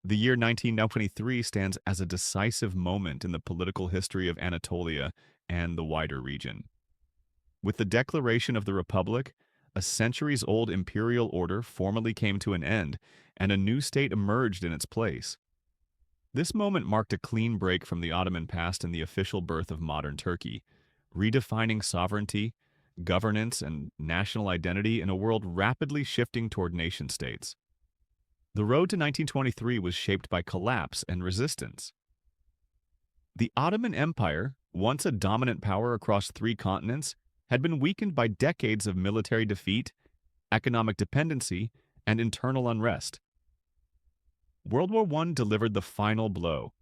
The year 1923 stands as a decisive moment in the political history of Anatolia and the wider region. With the declaration of the Republic, a centuries-old imperial order formally came to an end, and a new state emerged in its place. This moment marked a clean break from the Ottoman past and the official birth of modern Turkey, redefining sovereignty, governance, and national identity in a world rapidly shifting toward nation-states. The road to 1923 was shaped by collapse and resistance. The Ottoman Empire, once a dominant power across three continents, had been weakened by decades of military defeat, economic dependency, and internal unrest. World War I delivered the final blow.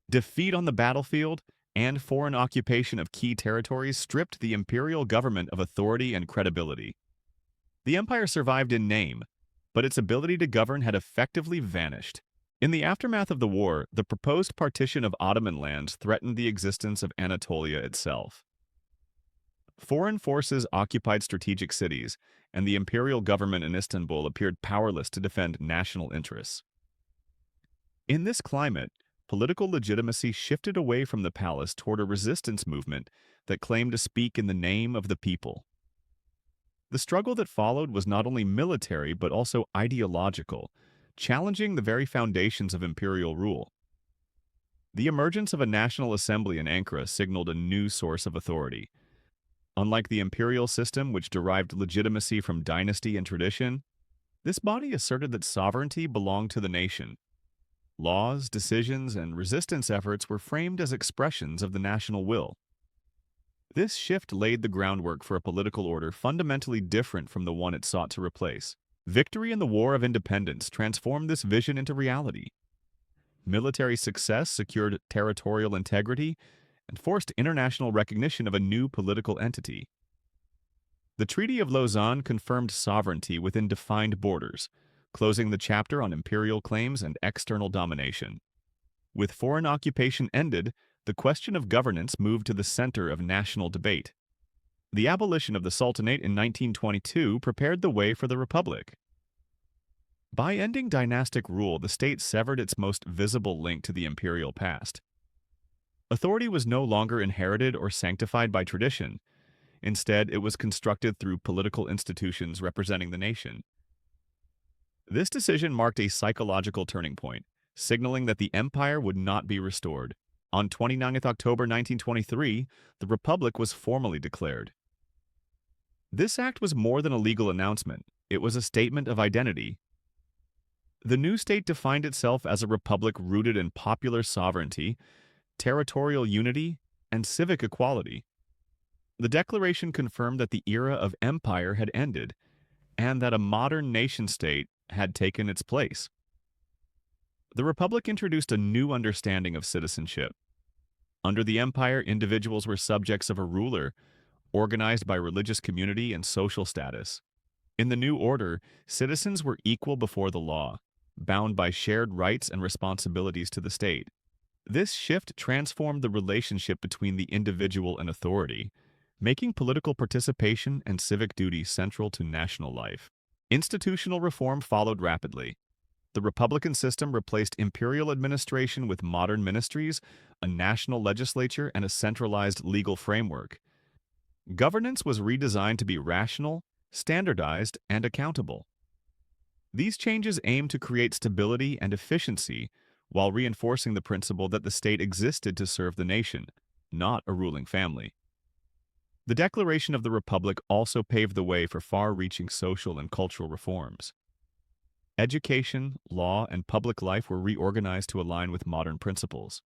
Defeat on the battlefield and foreign occupation of key territories stripped the imperial government of authority and credibility. The empire survived in name, but its ability to govern had effectively vanished. In the aftermath of the war, the proposed partition of Ottoman lands threatened the existence of Anatolia itself. Foreign forces occupied strategic cities, and the imperial government in Istanbul appeared powerless to defend national interests. In this climate, political legitimacy shifted away from the palace toward a resistance movement that claimed to speak in the name of the people. The struggle that followed was not only military but also ideological, challenging the very foundations of imperial rule. The emergence of a national assembly in Ankara signaled a new source of authority. Unlike the imperial system, which derived legitimacy from dynasty and tradition, this body asserted that sovereignty belonged to the nation. Laws, decisions, and resistance efforts were framed as expressions of the national will. This shift laid the groundwork for a political order fundamentally different from the one it sought to replace. Victory in the War of Independence transformed this vision into reality. Military success secured territorial integrity and forced international recognition of a new political entity. The Treaty of Lausanne confirmed sovereignty within defined borders, closing the chapter on imperial claims and external domination. With foreign occupation ended, the question of governance moved to the center of national debate. The abolition of the Sultanate in 1922 prepared the way for the Republic. By ending dynastic rule, the state severed its most visible link to the imperial past. Authority was no longer inherited or sanctified by tradition. Instead, it was constructed through political institutions representing the nation. This decision marked a psychological turning point, signaling that the empire would not be restored. On 29 October 1923, the Republic was formally declared. This act was more than a legal announcement. It was a statement of identity. The new state defined itself as a republic rooted in popular sovereignty, territorial unity, and civic equality. The declaration confirmed that the era of empire had ended, and that a modern nation-state had taken its place. The Republic introduced a new understanding of citizenship. Under the empire, individuals were subjects of a ruler, organized by religious community and social status. In the new order, citizens were equal before the law, bound by shared rights and responsibilities to the state. This shift transformed the relationship between the individual and authority, making political participation and civic duty central to national life. Institutional reform followed rapidly. The republican system replaced imperial administration with modern ministries, a national legislature, and a centralized legal framework. Governance was redesigned to be rational, standardized, and accountable. These changes aimed to create stability and efficiency while reinforcing the principle that the state existed to serve the nation, not a ruling family. The Declaration of the Republic also paved the way for far-reaching social and cultural reforms. Education, law, and public life were reorganized to align with modern principles.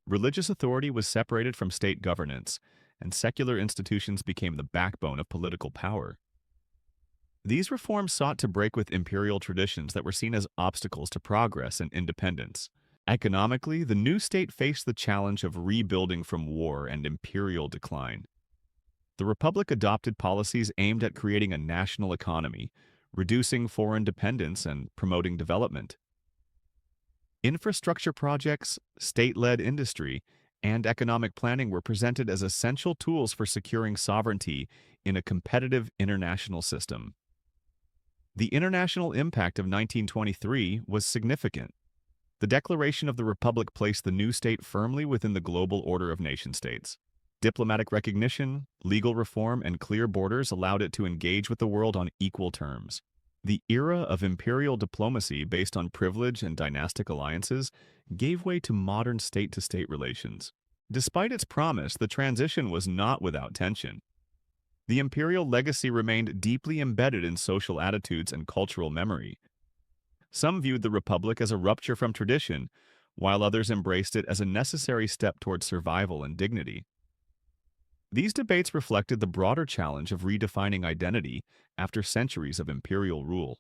Religious authority was separated from state governance, and secular institutions became the backbone of political power. These reforms sought to break with imperial traditions that were seen as obstacles to progress and independence. Economically, the new state faced the challenge of rebuilding from war and imperial decline. The Republic adopted policies aimed at creating a national economy, reducing foreign dependence and promoting development. Infrastructure projects, state-led industry, and economic planning were presented as essential tools for securing sovereignty in a competitive international system. The international impact of 1923 was significant. The Declaration of the Republic placed the new state firmly within the global order of nation-states. Diplomatic recognition, legal reform, and clear borders allowed it to engage with the world on equal terms. The era of imperial diplomacy based on privilege and dynastic alliances gave way to modern state-to-state relations. Despite its promise, the transition was not without tension. The imperial legacy remained deeply embedded in social attitudes and cultural memory. Some viewed the Republic as a rupture from tradition, while others embraced it as a necessary step toward survival and dignity. These debates reflected the broader challenge of redefining identity after centuries of imperial rule.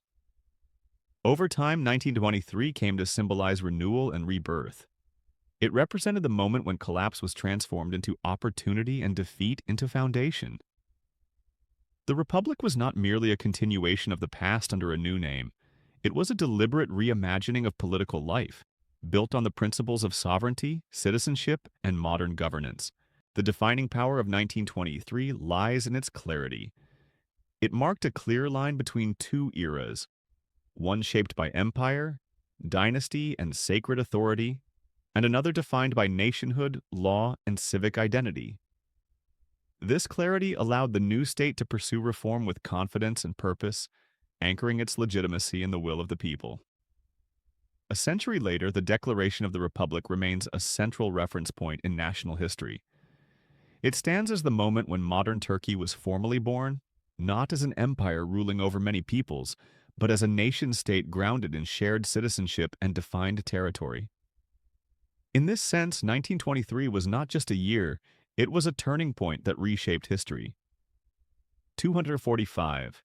Over time, 1923 came to symbolize renewal and rebirth. It represented the moment when collapse was transformed into opportunity and defeat into foundation. The Republic was not merely a continuation of the past under a new name. It was a deliberate reimagining of political life, built on the principles of sovereignty, citizenship, and modern governance. The defining power of 1923 lies in its clarity. It marked a clear line between two eras, one shaped by empire, dynasty, and sacred authority, and another defined by nationhood, law, and civic identity. This clarity allowed the new state to pursue reform with confidence and purpose, anchoring its legitimacy in the will of the people. A century later, the Declaration of the Republic remains a central reference point in national history. It stands as the moment when modern Turkey was formally born, not as an empire ruling over many peoples, but as a nation-state grounded in shared citizenship and defined territory. In this sense, 1923 was not just a year, it was a turning point that reshaped history. 245.